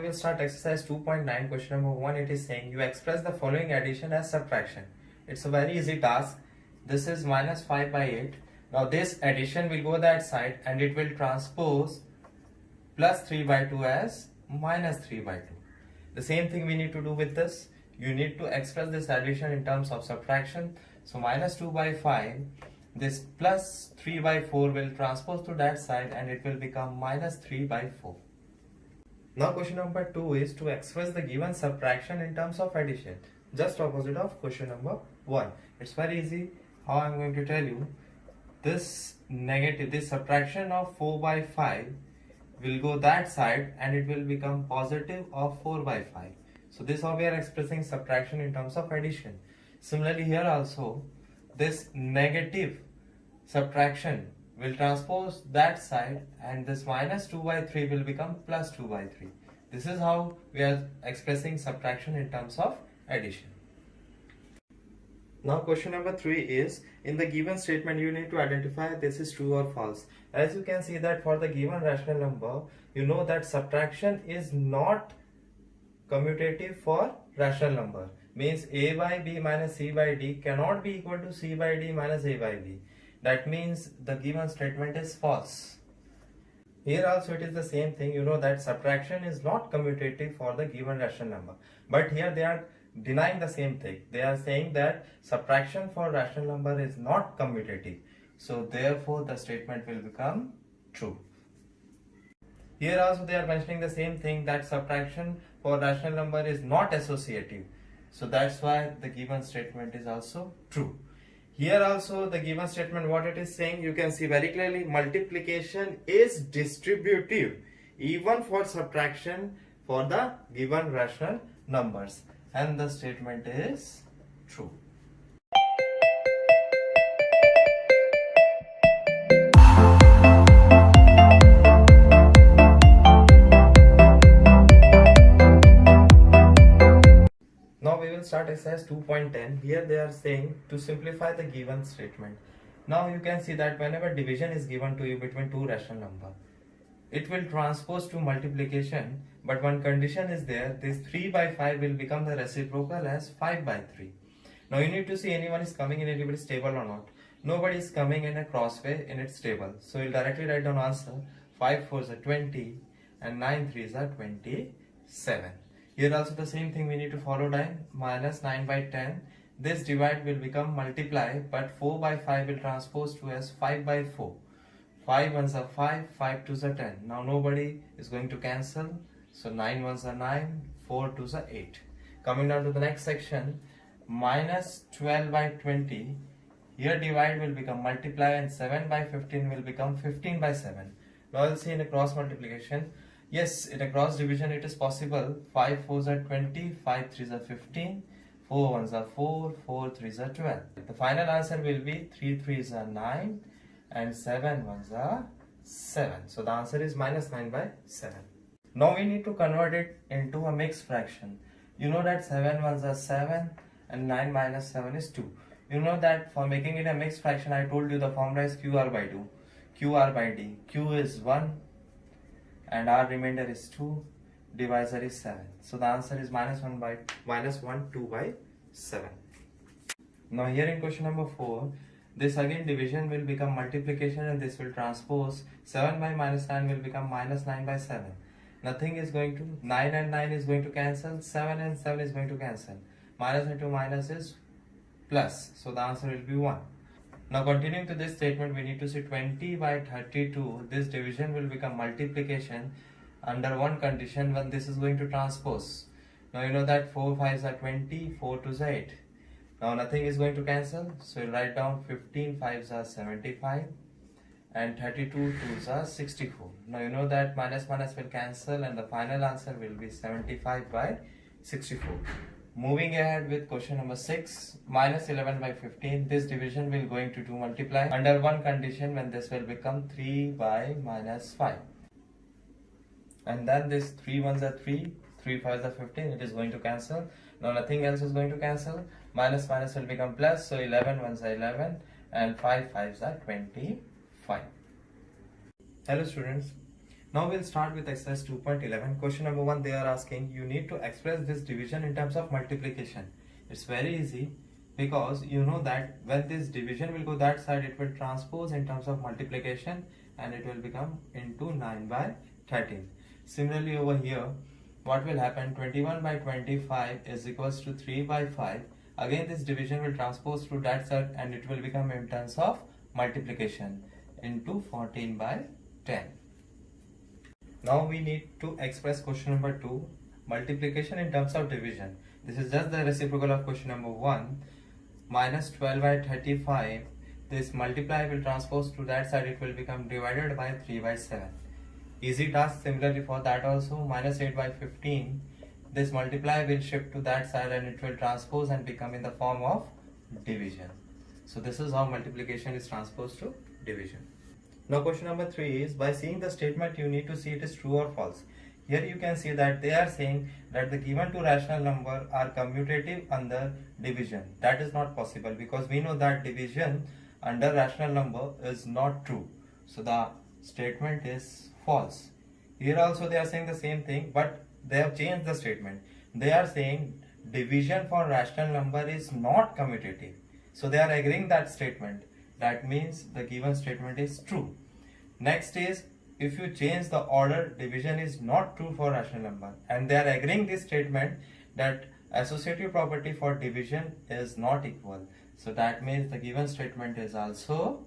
will start exercise 2.9, question number 1. It is saying you express the following addition as subtraction. It's a very easy task. This is minus 5 by 8. Now this addition will go that side and it will transpose plus 3 by 2 as minus 3 by 2. The same thing we need to do with this. You need to express this addition in terms of subtraction. So minus 2 by 5, this plus 3 by 4 will transpose to that side and it will become minus 3 by 4. Now question number 2 is to express the given subtraction in terms of addition. Just opposite of question number 1. It's very easy. How I'm going to tell you. This subtraction of 4 by 5 will go that side and it will become positive of 4 by 5. So this how we are expressing subtraction in terms of addition. Similarly here also, this negative subtraction will transpose that side and this minus 2 by 3 will become plus 2 by 3. This is how we are expressing subtraction in terms of addition. Now question number 3 is, in the given statement you need to identify this is true or false. As you can see that for the given rational number, you know that subtraction is not commutative for rational number. Means a by b minus c by d cannot be equal to c by d minus a by b. That means the given statement is false. Here also it is the same thing. You know that subtraction is not commutative for the given rational number. But here they are denying the same thing. They are saying that subtraction for rational number is not commutative. So therefore the statement will become true. Here also they are mentioning the same thing, that subtraction for rational number is not associative. So that's why the given statement is also true. Here also the given statement, what it is saying, you can see very clearly, multiplication is distributive even for subtraction for the given rational numbers, and the statement is true. Now we will start exercise 2.10. Here they are saying to simplify the given statement. Now you can see that whenever division is given to you between two rational numbers, it will transpose to multiplication, but one condition is there, this 3 by 5 will become the reciprocal as 5 by 3. Now you need to see anyone is coming in anybody's table or not. Nobody is coming in a crossway in its table. So you'll directly write down answer. 5 4s are 20 and 9 3s are 27. Here also the same thing we need to follow down. Minus 9 by 10. This divide will become multiply, but 4 by 5 will transpose to as 5 by 4. 5 1s are 5, 5 2s are 10. Now nobody is going to cancel. So 9 1s are 9, 4 2s are 8. Coming down to the next section, minus 12 by 20. Here divide will become multiply and 7 by 15 will become 15 by 7. Now I'll see in a cross multiplication. Yes, in a cross division it is possible. 5 4s are 20, 5 3s are 15, 4 1s are 4, 4 3s are 12. The final answer will be 3 3s are 9 and 7 1s are 7. So the answer is minus 9 by 7. Now we need to convert it into a mixed fraction. You know that 7 1s are 7 and 9 minus 7 is 2. You know that for making it a mixed fraction, I told you the formula is QR by 2. QR by D. Q is 1 and R remainder is 2. Divisor is 7. So the answer is minus 1 2 by 7. Now here in question number 4, this again division will become multiplication and this will transpose. 7 by minus 9 will become minus 9 by 7. Nothing is going to, 9 and 9 is going to cancel, 7 and 7 is going to cancel. Minus into minus is plus. So the answer will be 1. Now continuing to this statement, we need to see 20 by 32. This division will become multiplication under one condition, when this is going to transpose. Now you know that 4 5s are 20, 4 2s are 8. Now nothing is going to cancel, so you write down 15 5s are 75 and 32 2s are 64. Now you know that minus minus will cancel and the final answer will be 75 by 64. Moving ahead with question number 6, minus 11 by 15. This division will going to do multiply under one condition, when this will become 3 by minus 5. And then this 3 1s are 3, 3 5s are 15, it is going to cancel. Now nothing else is going to cancel. Minus minus will become plus, so 11 1s are 11 and 5 5s are 25. Hello students. Now we'll start with exercise 2.11. Question number 1, they are asking you need to express this division in terms of multiplication. It's very easy because you know that when this division will go that side, it will transpose in terms of multiplication and it will become into 9 by 13. Similarly over here, what will happen? 21 by 25 is equals to 3 by 5. Again this division will transpose to that side and it will become in terms of multiplication into 14 by 10. Now we need to express question number 2, multiplication in terms of division. This is just the reciprocal of question number 1. Minus 12 by 35, this multiply will transpose to that side, it will become divided by 3 by 7. Easy task. Similarly for that also, minus 8 by 15, this multiply will shift to that side and it will transpose and become in the form of division. So this is how multiplication is transposed to division. Now question number 3 is, by seeing the statement you need to see it is true or false. Here you can see that they are saying that the given two rational number are commutative under division. That is not possible because we know that division under rational number is not true. So the statement is false. Here also they are saying the same thing, but they have changed the statement. They are saying division for rational number is not commutative. So they are agreeing that statement. That means the given statement is true. Next is, if you change the order, division is not true for rational number. And they are agreeing this statement that associative property for division is not equal. So that means the given statement is also